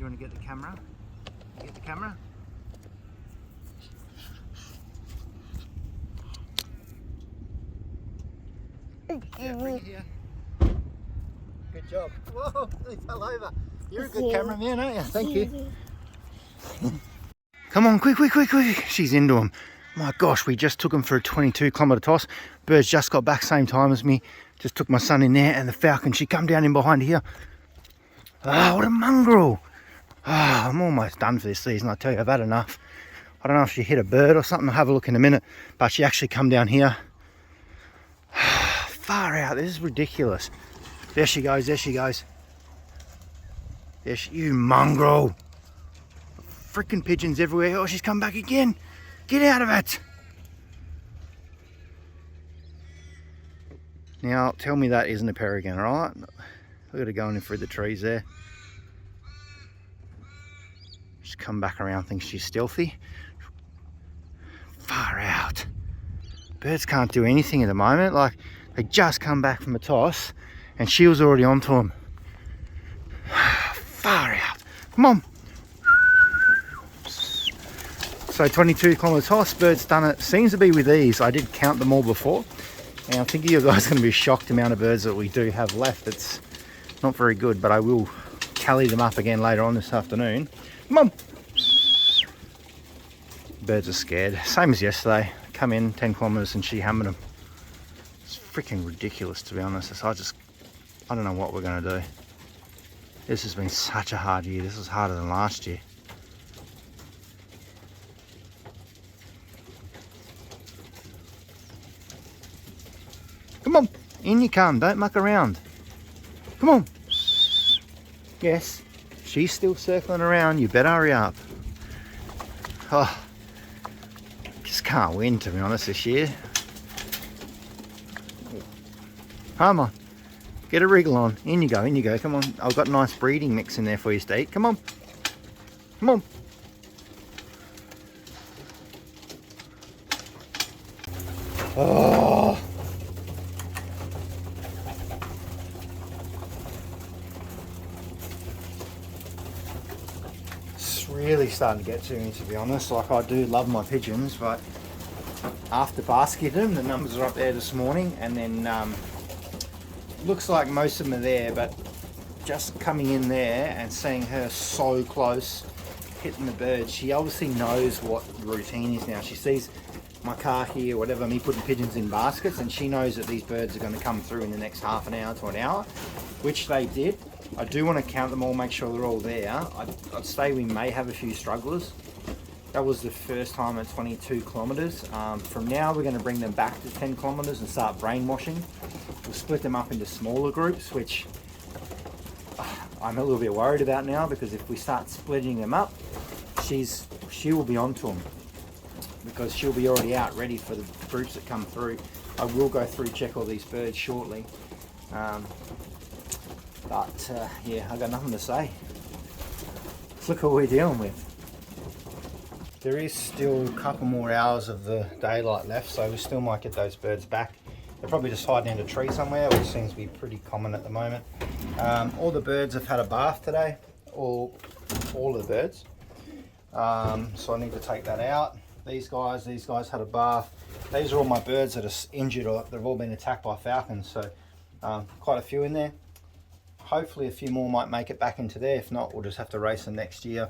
you want to get the camera? Get the camera? Yeah, bring it here. Good job. Whoa, he fell over. You're a good cameraman, aren't you? Thank you. Come on, quick. She's into him. My gosh, we just took him for a 22-kilometre toss. Birds just got back same time as me. Just took my son in there, and the falcon, she come down in behind here. Ah, what a mongrel. Ah, I'm almost done for this season, I tell you, I've had enough. I don't know if she hit a bird or something, I'll have a look in a minute. But she actually come down here. Far out, this is ridiculous. There she goes. You mongrel. Freaking pigeons everywhere. Oh, she's come back again. Get out of it. Now, tell me that isn't a peregrine, all right? Look at her going in through the trees there. Just come back around, thinks she's stealthy. Far out. Birds can't do anything at the moment. Like, they just come back from a toss and she was already onto them. Far out. Come on. So 22-kilometre toss, bird's done it. Seems to be with ease. I did count them all before. And I think you guys are going to be shocked the amount of birds that we do have left. It's not very good, but I will tally them up again later on this afternoon. Come on. Birds are scared. Same as yesterday. Come in 10 kilometres and she hammered them. It's freaking ridiculous, to be honest. I don't know what we're going to do. This has been such a hard year. This is harder than last year. Come on, in you come, don't muck around. Come on. Yes, she's still circling around, you better hurry up. Oh, just can't win, to be honest, this year. Come on, get a wriggle on. In you go, come on. I've got a nice breeding mix in there for you to eat. Come on, come on. Oh. Really starting to get to me, to be honest. Like, I do love my pigeons, but after basketing them, the numbers are up there this morning, and then looks like most of them are there, but just coming in there and seeing her so close hitting the bird, she obviously knows what the routine is now. She sees my car here, whatever, me putting pigeons in baskets, and she knows that these birds are going to come through in the next half an hour to an hour, which they did. I do want to count them all, make sure they're all there. I'd say we may have a few strugglers. That was the first time at 22 kilometres. From now, we're going to bring them back to 10 kilometres and start brainwashing. We'll split them up into smaller groups, which I'm a little bit worried about now, because if we start splitting them up, she will be onto them, because she'll be already out ready for the groups that come through. I will go through, check all these birds shortly. But yeah, I've got nothing to say. Look what we're dealing with. There is still a couple more hours of the daylight left, so we still might get those birds back. They're probably just hiding in a tree somewhere, which seems to be pretty common at the moment. All the birds have had a bath today, all the birds. So I need to take that out. These guys had a bath. These are all my birds that are injured, or they've all been attacked by falcons, so quite a few in there. Hopefully a few more might make it back into there. If not, we'll just have to race them next year.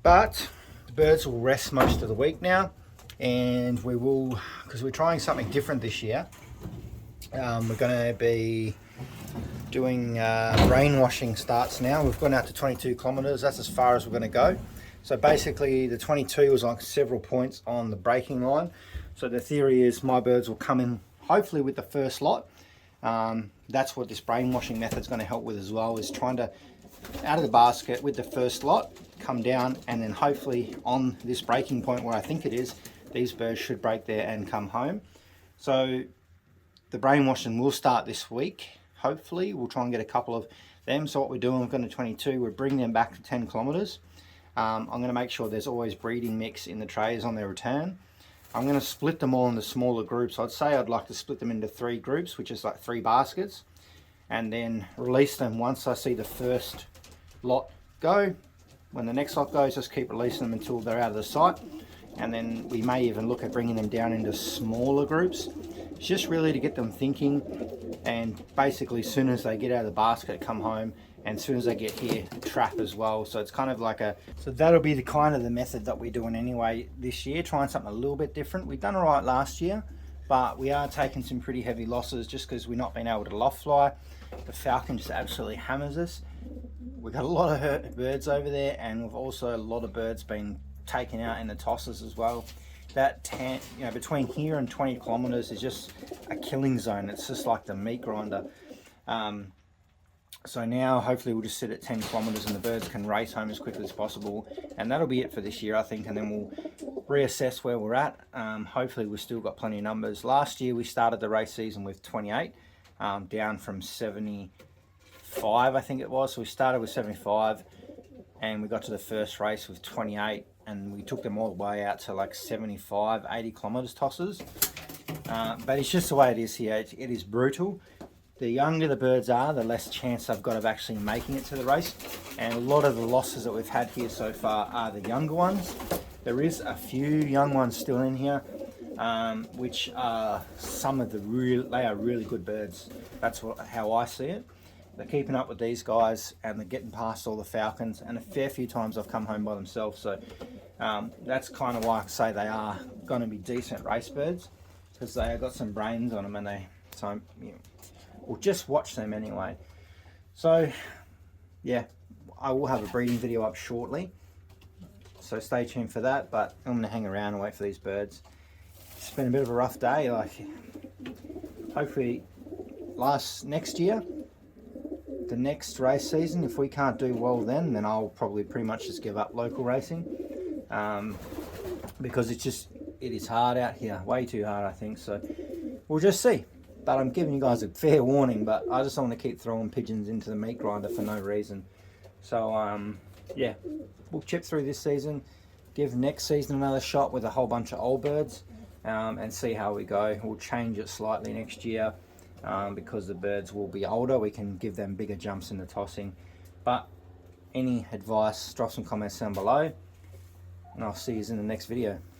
But the birds will rest most of the week now, and we will, because we're trying something different this year. We're going to be doing brainwashing starts now. We've gone out to 22 kilometres. That's as far as we're going to go. So basically the 22 was on several points on the breaking line. So the theory is my birds will come in hopefully with the first lot. That's what this brainwashing method is going to help with as well, is trying to, out of the basket with the first lot, come down, and then hopefully on this breaking point where I think it is, these birds should break there and come home. So the brainwashing will start this week. Hopefully we'll try and get a couple of them. So what we're doing, we've got to 22, we're bringing them back to 10 kilometres. I'm going to make sure there's always breeding mix in the trays on their return. I'm going to split them all into smaller groups. I'd say I'd like to split them into 3 groups, which is like 3 baskets, and then release them once I see the first lot go. When the next lot goes, just keep releasing them until they're out of the sight. And then we may even look at bringing them down into smaller groups. It's just really to get them thinking, and basically as soon as they get out of the basket, come home, and as soon as they get here, trap as well. So it's kind of like so that'll be the kind of the method that we're doing anyway this year, trying something a little bit different. We've done all right last year, but we are taking some pretty heavy losses just because we're not being able to loft fly. The falcon just absolutely hammers us. We've got a lot of hurt birds over there, and we've also a lot of birds been taken out in the tosses as well. That between here and 20 kilometers is just a killing zone. It's just like the meat grinder. So now hopefully we'll just sit at 10 kilometers and the birds can race home as quickly as possible, and that'll be it for this year, I think, and then we'll reassess where we're at. Hopefully we've still got plenty of numbers. Last year we started the race season with 28, down from 75 I think it was. So we started with 75 and we got to the first race with 28, and we took them all the way out to like 75, 80 kilometers tosses. But it's just the way it is here. It is brutal. The younger the birds are, the less chance they've got of actually making it to the race. And a lot of the losses that we've had here so far are the younger ones. There is a few young ones still in here, which are some of the they are really good birds. That's how I see it. They're keeping up with these guys and they're getting past all the falcons, and a fair few times I've come home by themselves. So that's kind of why I say they are going to be decent race birds, because they have got some brains on them, and we'll just watch them anyway. So yeah, I will have a breeding video up shortly, so stay tuned for that. But I'm going to hang around and wait for these birds. It's been a bit of a rough day. Like, hopefully next year, the next race season, if we can't do well then I'll probably pretty much just give up local racing, because it is hard out here, way too hard I think. So we'll just see. But I'm giving you guys a fair warning, but I just don't want to keep throwing pigeons into the meat grinder for no reason. So yeah, we'll chip through this season, give next season another shot with a whole bunch of old birds, and see how we go. We'll change it slightly next year, because the birds will be older. We can give them bigger jumps in the tossing. But any advice, drop some comments down below, and I'll see you in the next video.